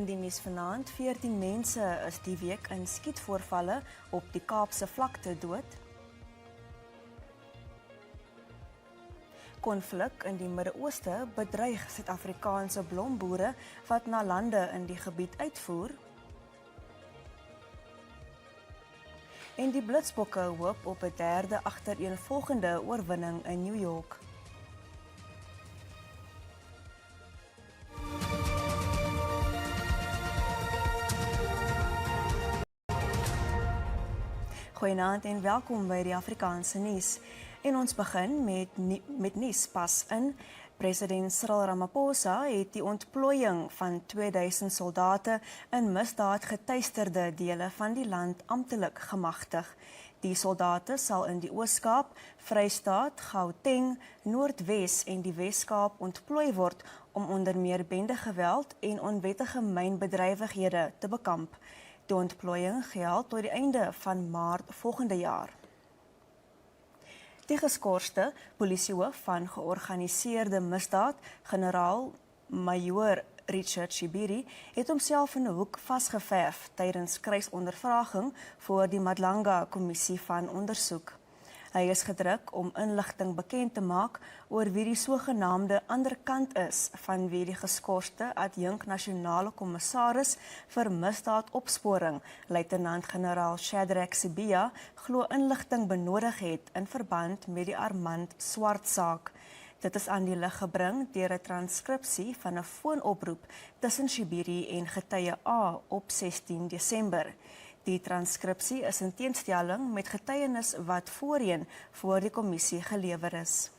in die nuus vanaand, 14 mense is die week in skietvoorvalle op die Kaapse vlakte dood. Konflik in die Midde-Ooste bedreig Suid-Afrikaanse blomboere wat na lande in die gebied uitvoer. En die Blitsbokke hoop op 'n derde agtereenvolgende oorwinning in New York. Goeienaand en welkom by die Afrikaanse nuus. En ons begin met nuus pas in. President Cyril Ramaphosa het die ontplooiing van 2000 soldate in misdaadgeteisterde dele van die land amptelik gemagtig. Die soldate sal in die Oos-Kaap, Vrystaat, Gauteng, Noordwes en die Wes-Kaap ontplooi word om onder meer bendegeweld en onwettige mynbedrywighede te bekamp. Die ontplooiing geld tot die einde van Maart volgende jaar. Die geskorste polisiehoof van georganiseerde misdaad, generaal-majoor Richard Shibiri, het homself in 'n hoek vasgeverf tydens kruisondervraging voor die Madlanga-kommissie van ondersoek. Hy is gedruk om inligting bekend te maak oor wie die sogenaamde ander kant is van wie die geskorste adjunk nasionale kommissaris vir misdaadopsporing, luitenant-generaal Shadrack Sibia, glo inligting benodig het in verband met die Armand Swart saak. Dit is aan die lig gebring deur 'n transkripsie van 'n foonoproep tussen Shibiri en getuie A op 16 Desember. Die transkripsie is in teenstelling met getuienis wat voorheen voor die kommissie gelewer is.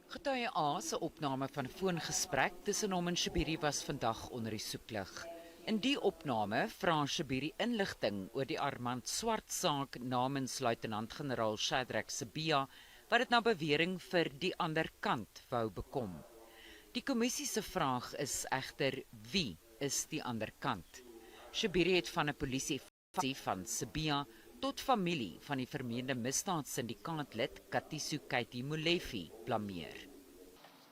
Getuie A se opname van 'n foongesprek tussen hom en Shibiri was vandag onder die soeklig. In die opname vra Shibiri inligting oor die Armand Swart saak namens luitenant-generaal Shadrack Sibia, wat dit na bewering vir die ander kant wou bekom. Die kommissie se vraag is egter: wie is die ander kant? Shibiri het van 'n polisie van Sibia tot familie van die vermeende misdaadsyndikaatlid Katiso Katie Molefe blameer.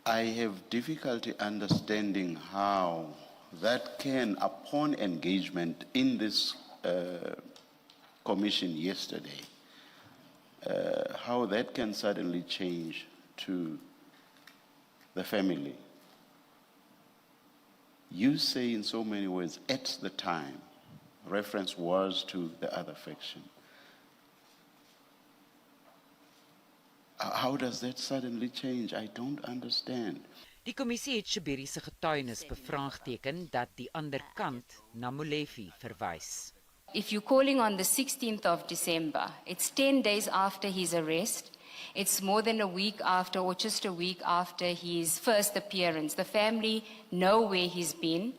I have difficulty understanding how that can, upon engagement in this commission yesterday, how that can suddenly change to the family. You say in so many words, at the time, reference was to the other faction. How does that suddenly change? I don't understand. Die kommissie het Shibiri se getuienis bevraagteken dat die ander kant na Molefe verwys. If you're calling on the 16th of December, it's 10 days after his arrest. It's more than a week after, or just a week after his first appearance. The family know where he's been,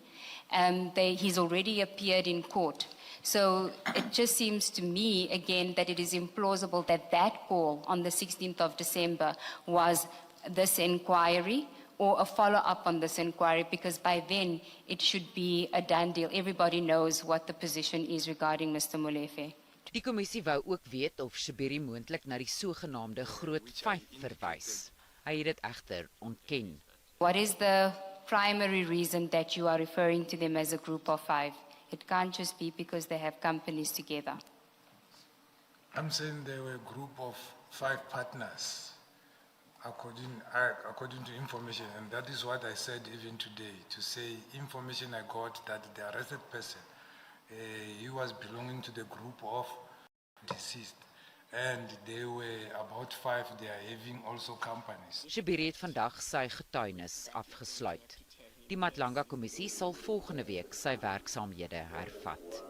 and he's already appeared in court. So it just seems to me, again, that it is implausible that that call on the 16th of December was this inquiry or a follow-up on this inquiry, because by then it should be a done deal. Everybody knows what the position is regarding Mr. Molefe. Die kommissie wou ook weet of Shibiri moontlik na die sogenaamde Groot 5 verwys. Hy het dit egter ontken. What is the primary reason that you are referring to them as a group of 5? It can't just be because they have companies together. I'm saying they were a group of 5 partners, according to information, and that is what I said even today, to say information I got that the arrested person, he was belonging to the group of deceased, and they were about 5, they are having also companies. Shibiri het vandag sy getuienis afgesluit. Die Madlanga-kommissie sal volgende week sy werksaamhede hervat.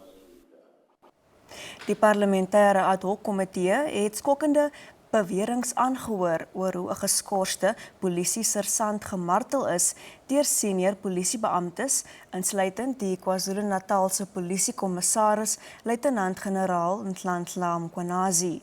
Die parlementêre ad hoc komitee het skokkende beweringe aangehoor oor hoe 'n geskorste polisiesersant gemartel is deur senior polisiebeamptes, insluitend die KwaZulu-Natalse polisiekommissaris, luitenant-generaal Nhlanhla Mkhwanazi.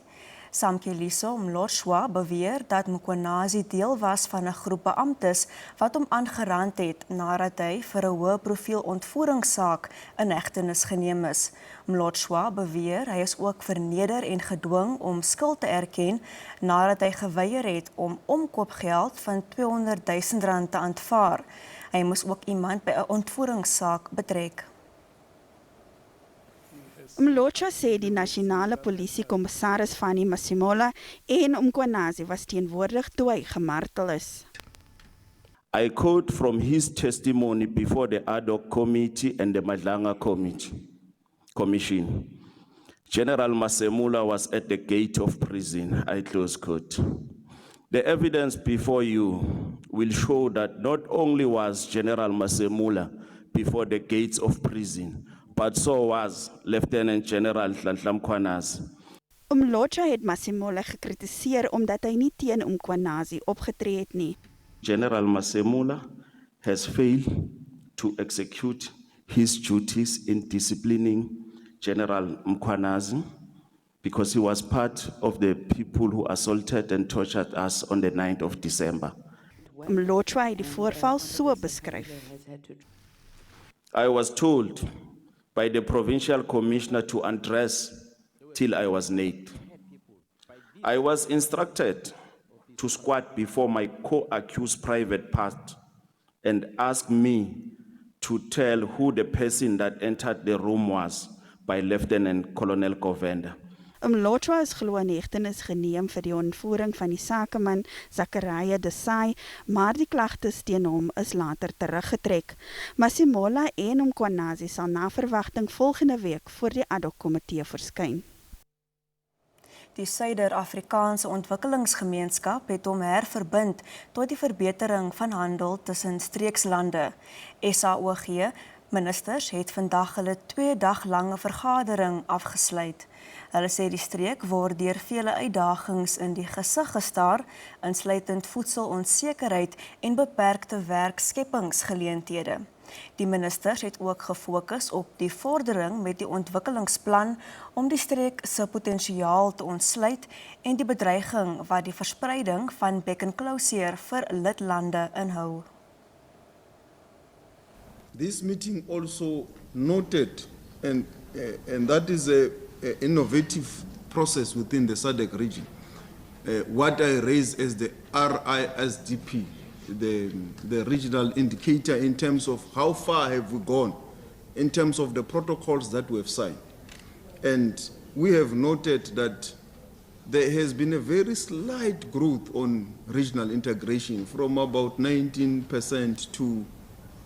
Samkeliso Mlotshwa beweer dat Mkhwanazi deel was van 'n groep beamptes wat hom aangerand het nadat hy vir 'n hoë profiel ontvoeringssaak in hegtenis geneem is. Mlotshwa beweer hy is ook verneder en gedwing om skuld te erken nadat hy geweier het om omkoopgeld van R200.000 te aanvaar. Hy moes ook iemand by 'n ontvoeringssaak betrek. Mlotshwa sê die nasionale polisiekommissaris Fanny Masimola en Mkhwanazi was teenwoordig toe hy gemartel is. I quote from his testimony before the ad hoc committee and the Madlanga commission. General Masemula was at the gate of prison, I close quote. The evidence before you will show that not only was General Masemula before the gates of prison, but so was Lieutenant General Nhlanhla Mkhwanazi. Mlotshwa het Masimola gekritiseer omdat hy nie teen Mkhwanazi opgetree het nie. General Masemula has failed to execute his duties in disciplining General Mkhwanazi because he was part of the people who assaulted and tortured us on the 9th of December. Mlotshwa het die voorval so beskryf. I was told by the provincial commissioner to undress till I was naked. I was instructed to squat before my co-accused private part and ask me to tell who the person that entered the room was by Lieutenant Colonel Govenda. Mlotshwa is glo in hegtenis geneem vir die ontvoering van die sakeman Zachariah Desai, maar die klagtes teen hom is later teruggetrek. Masimola en Mkhwanazi sal na verwagting volgende week voor die ad hoc komitee verskyn. Die Suider-Afrikaanse Ontwikkelingsgemeenskap het hom herverbind tot die verbetering van handel tussen streekslande. SAOG ministers het vandag hulle 2-dag-lange vergadering afgesluit. Hulle sê die streek word deur vele uitdagings in die gesig gestaar, insluitend voedselonsekerheid en beperkte werkskepingsgeleenthede. Die ministers het ook gefokus op die vordering met die ontwikkelingsplan om die streek se potensiaal te ontsluit en die bedreiging wat die verspreiding van bekkenklouseer vir lidlande inhou. This meeting also noted, and that is a innovative process within the SADC region, what I raised as the RISDP, the regional indicator in terms of how far have we gone in terms of the protocols that we have signed. And we have noted that there has been a very slight growth on regional integration from about 19% to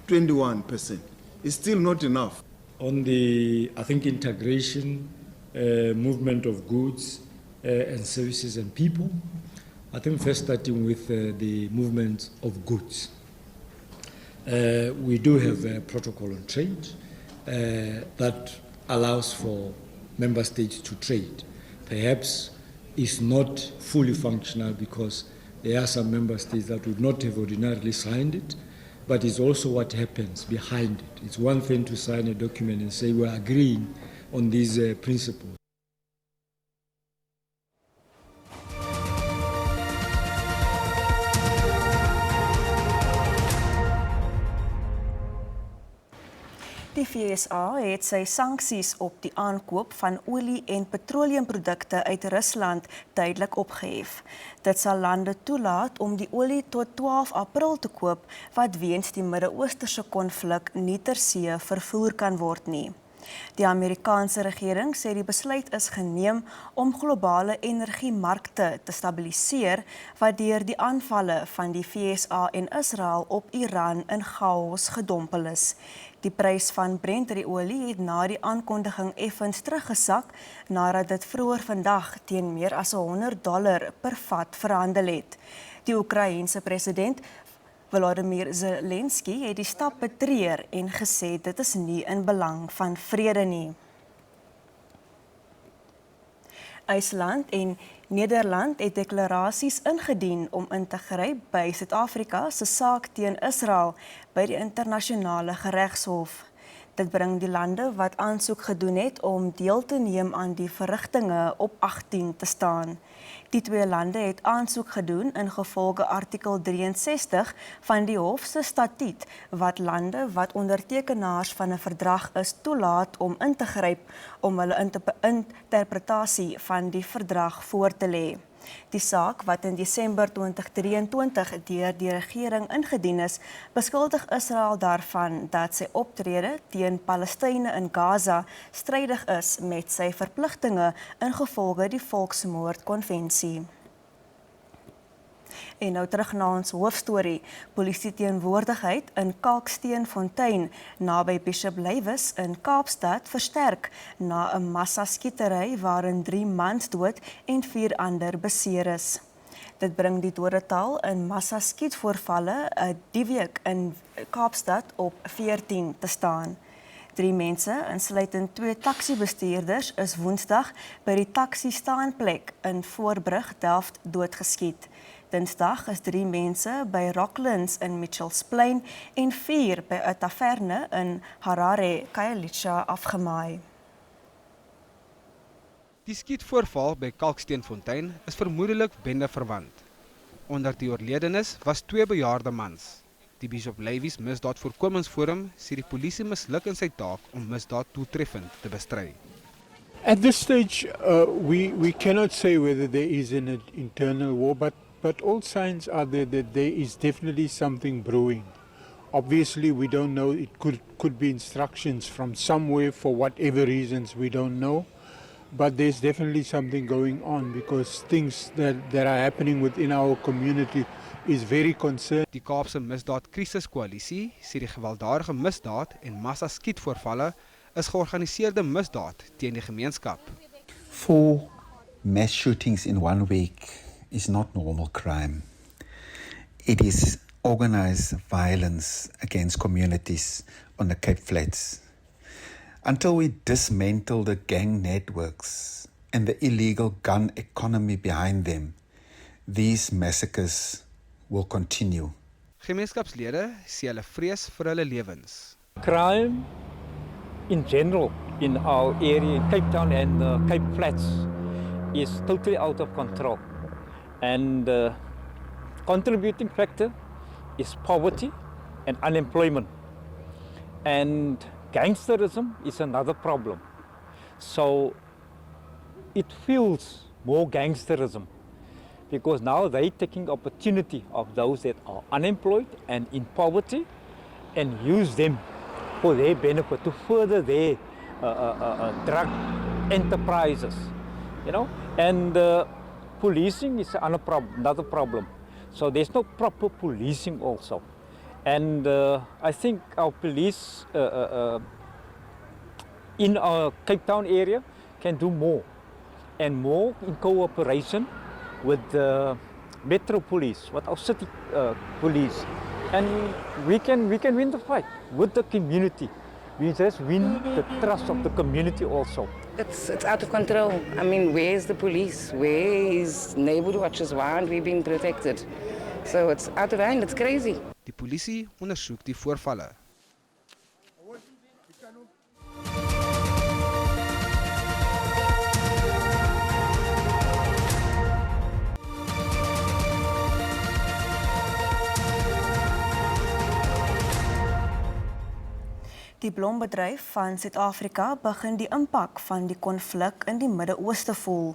21%. It's still not enough. On the, I think, integration, movement of goods and services and people, I think first starting with the movement of goods. We do have a protocol on trade that allows for member states to trade. Perhaps it's not fully functional because there are some member states that would not have ordinarily signed it, but it's also what happens behind it. It's one thing to sign a document and say we're agreeing on these principles. Die VSA het sy sanksies op die aankoop van olie- en petroleumprodukte uit Rusland tydelik opgehef. Dit sal lande toelaat om die olie tot 12 April te koop wat weens die Midde-Oosterse konflik nie ter see vervoer kan word nie. Die Amerikaanse regering sê die besluit is geneem om globale energiemarkte te stabiliseer wat deur die aanvalle van die VSA en Israel op Iran in chaos gedompel is. Die prys van Brent-olie het na die aankondiging effens teruggesak nadat dit vroeër vandag teen meer as $100 per vat verhandel het. Die Oekraïense president Volodymyr Zelensky het die stap betreur en gesê dit is nie in belang van vrede nie. IJsland en Nederland het deklarasies ingedien om in te gryp by Suid-Afrika se saak teen Israel by die internasionale geregshof. Dit bring die lande wat aansoek gedoen het om deel te neem aan die verrigtinge op 18 te staan. Die twee lande het aansoek gedoen ingevolge artikel 63 van die Hof se statuut wat lande wat ondertekenaars van 'n verdrag is toelaat om in te gryp om hulle interpretasie van die verdrag voor te lê. Die saak, wat in Desember 2023 deur die regering ingedien is, beskuldig Israel daarvan dat sy optrede teen Palestynë in Gaza strydig is met sy verpligtinge ingevolge die Volksmoordkonvensie. En nou terug na ons hoofstorie. Polisie teenwoordigheid in Kalksteenfontein naby Bishop Lywes in Kaapstad versterk na 'n massaskietery waarin 3 mans dood en 4 ander beseer is. Dit bring die dodetal in massaskietvoorvalle die week in Kaapstad op 14 te staan. 3 mense, insluitend 2 taksibestuurders, is Woensdag by die taksistaanplek in Voorbrug, Delft, doodgeskiet. Dinsdag is 3 mense by Rocklands in Mitchells Plain en 4 by 'n taverne in Harare, Khayelitsha afgemaai. Die skietvoorval by Kalksteenfontein is vermoedelik bendeverwant. Onder die oorledenes was 2 bejaarde mans. Die Bishop Lywes Misdaadvoorkomingsforum sê die polisie misluk in sy taak om misdaad doeltreffend te bestry. At this stage, we cannot say whether there is an internal war, but all signs are there that there is definitely something brewing. Obviously, we don't know. It could be instructions from somewhere for whatever reasons we don't know. But there's definitely something going on because things that are happening within our community is very concerning. Die Kaapse Misdaadkrisiskoalisie sê die gewelddadige misdaad en massaskietvoorvalle is georganiseerde misdaad teen die gemeenskap. 4 mass shootings in 1 week is not normal crime. It is organized violence against communities on the Cape Flats. Until we dismantle the gang networks and the illegal gun economy behind them, these massacres will continue. Gemeenskapslede sê hulle vrees vir hulle lewens. Crime in general in our area, Cape Town and Cape Flats, is totally out of control. And the contributing factor is poverty and unemployment. And gangsterism is another problem. So it fuels more gangsterism because now they're taking opportunity of those that are unemployed and in poverty and use them for their benefit to further their drug enterprises, you know. And policing is another problem. So there's no proper policing also. And I think our police in our Cape Town area can do more and more in cooperation with the Metro Police, with our city police. And we can win the fight with the community. We just win the trust of the community also. It's out of control. I mean, where is the police? Where is neighborhood watches? Why aren't we being protected? So it's out of hand. It's crazy. Die polisie ondersoek die voorvalle. Die blombedryf van Suid-Afrika begin die impak van die konflik in die Midde-Ooste voel.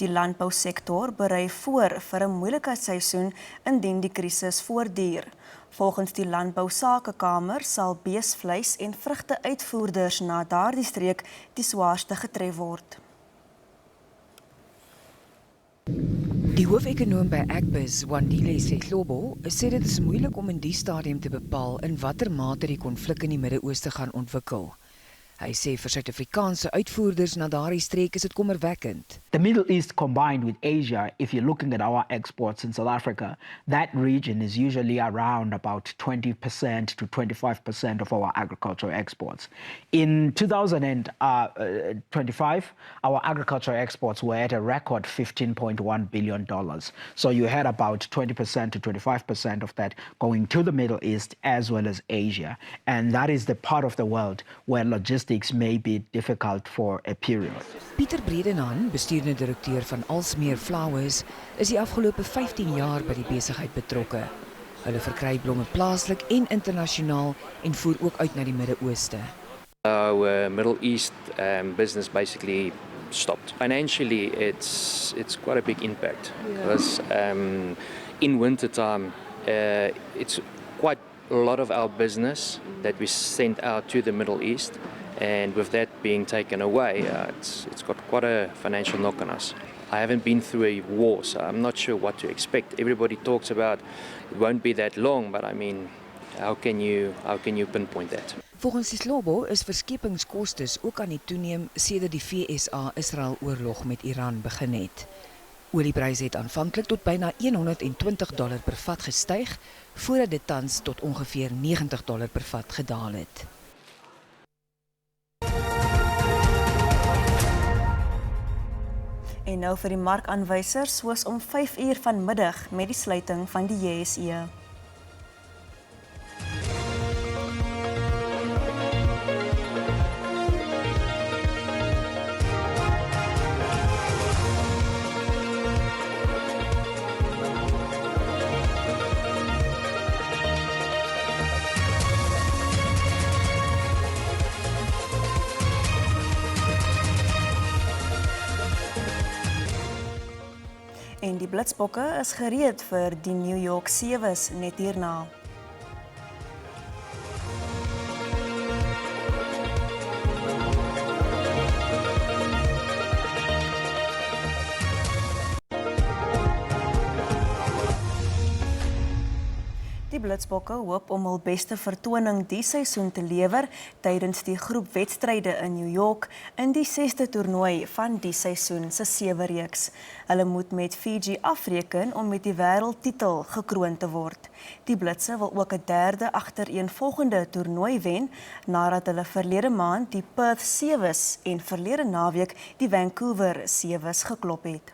Die landbousektor berei voor vir 'n moeilike seisoen indien die krisis voortduur. Volgens die Landbousakekamer sal beesvleis en vrugte-uitvoerders na daardie streek die swaarste getref word. Die hoofekonoom by Agbiz, Wandile Sehlobo, sê dit is moeilik om in die stadium te bepaal in watter mate die konflik in die Midde-Ooste gaan ontwikkel. Hy sê vir Suid-Afrikaanse uitvoerders na daardie streek is dit kommerwekkend. The Middle East combined with Asia, if you're looking at our exports in South Africa, that region is usually around about 20% to 25% of our agricultural exports. In 2025, our agricultural exports were at a record $15.1 billion. So you had about 20% to 25% of that going to the Middle East as well as Asia. And that is the part of the world where logistics may be difficult for a period. Pieter Bredenhahn, bestuurende direkteur van Alsmeer Flowers, is die afgelope 15 jaar by die besigheid betrokke. Hulle verkry blomme plaaslik en internasionaal en voer ook uit na die Midde-Ooste. Our Middle East business basically stopped. Financially, it's quite a big impact because in winter time, it's quite a lot of our business that we sent out to the Middle East, and with that being taken away, it's got quite a financial knock on us. I haven't been through a war, so I'm not sure what to expect. Everybody talks about it won't be that long, but I mean, how can you pinpoint that? Volgens Slobo is verskepingskostes ook aan die toeneem sedert die VSA Israel-oorlog met Iran begin het. Oliepryse het aanvanklik tot byna $120 per vat gestyg, voordat dit tans tot ongeveer $90 per vat gedaal het. En nou vir die markaanwysers, soos om 5:00 vanmiddag met die sluiting van die JSE. En die blitsbokke is gereed vir die New York Sevens net hierna. Die Blitsbokke hoop om hul beste vertoning die seisoen te lewer tydens die groep wedstryde in New York in die 6de toernooi van die seisoen se 7-reeks. Hulle moet met Fiji afreken om met die wêreldtitel gekroon te word. Die Blitse wil ook 'n derde agtereenvolgende toernooi wen nadat hulle verlede maand die Perth Sevens en verlede naweek die Vancouver Sevens geklop het.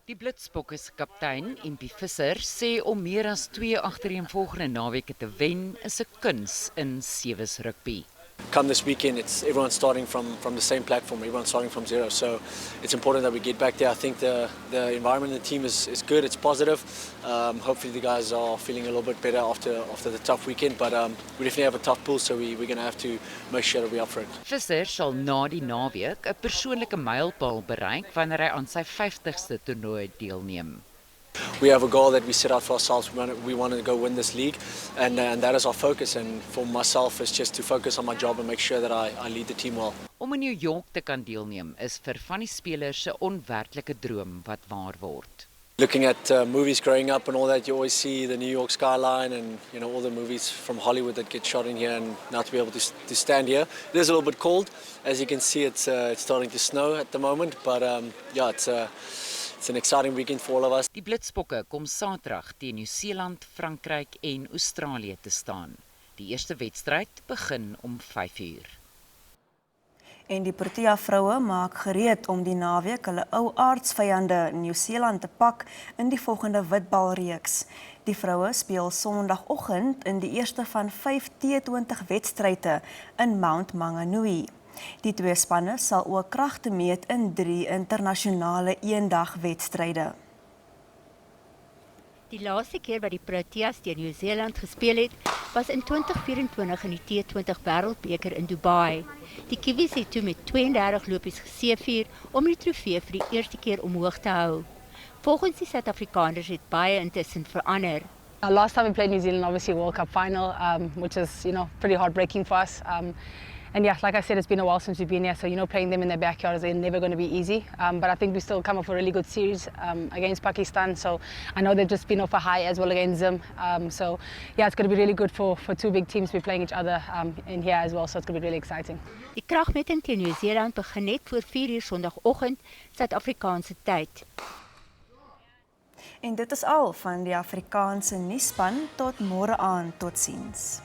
Die Blitsbokke se kaptein, Impie Visser, sê om meer as 2 agtereenvolgende naweke te wen is 'n kuns in Sevens rugby. Come this weekend, everyone's starting from the same platform. Everyone's starting from zero, so it's important that we get back there. I think the environment in the team is good. It's positive. Hopefully the guys are feeling a little bit better after the tough weekend. But we definitely have a tough pool, so we're going to have to make sure that we're up for it. Visser sal na die naweek 'n persoonlike mylpaal bereik wanneer hy aan sy 50ste toernooi deelneem. We have a goal that we set out for ourselves. We want to go win this league, and that is our focus. And for myself, it's just to focus on my job and make sure that I lead the team well. Om in New York te kan deelneem is vir van die spelers se onwerklike droom wat waar word. Looking at movies growing up and all that, you always see the New York skyline and all the movies from Hollywood that get shot in here, and now to be able to stand here. It is a little bit cold, as you can see. It's starting to snow at the moment, but it's an exciting weekend for all of us. Die Blitsbokke kom Saterdag teen Nieu-Seeland, Frankryk en Australië te staan. Die eerste wedstryd begin om 5:00. En die Protea vroue maak gereed om die naweek hulle ou aardsvyande Nieu-Seeland te pak in die volgende witbalreeks. Die vroue speel Sondagoggend in die eerste van 5 T20 wedstryde in Mount Maunganui. Die twee spanne sal ook kragte meet in 3 internasionale eendagwedstryde. Die laaste keer wat die Proteas teen Nieu-Seeland gespeel het, was in 2024 in die T20 Wêreldbeker in Dubai. Die Kiwis het toe met 32 lopies geseëvier om die trofee vir die eerste keer omhoog te hou. Volgens die Suid-Afrikaners het baie intussen verander. Last time we played New Zealand, obviously World Cup final, which is pretty heartbreaking for us. And yeah, like I said, it's been a while since we've been here, so playing them in their backyard is never going to be easy. But I think we still come off a really good series against Pakistan. So I know they've just been off a high as well against them. So yeah, it's going to be really good for two big teams to be playing each other in here as well. So it's going to be really exciting. Die kragmeting teen Nieu-Seeland begin net voor 4:00 Sondagoggend Suid-Afrikaanse tyd. En dit is al van die Afrikaanse nuusspan tot môre aand. Totsiens.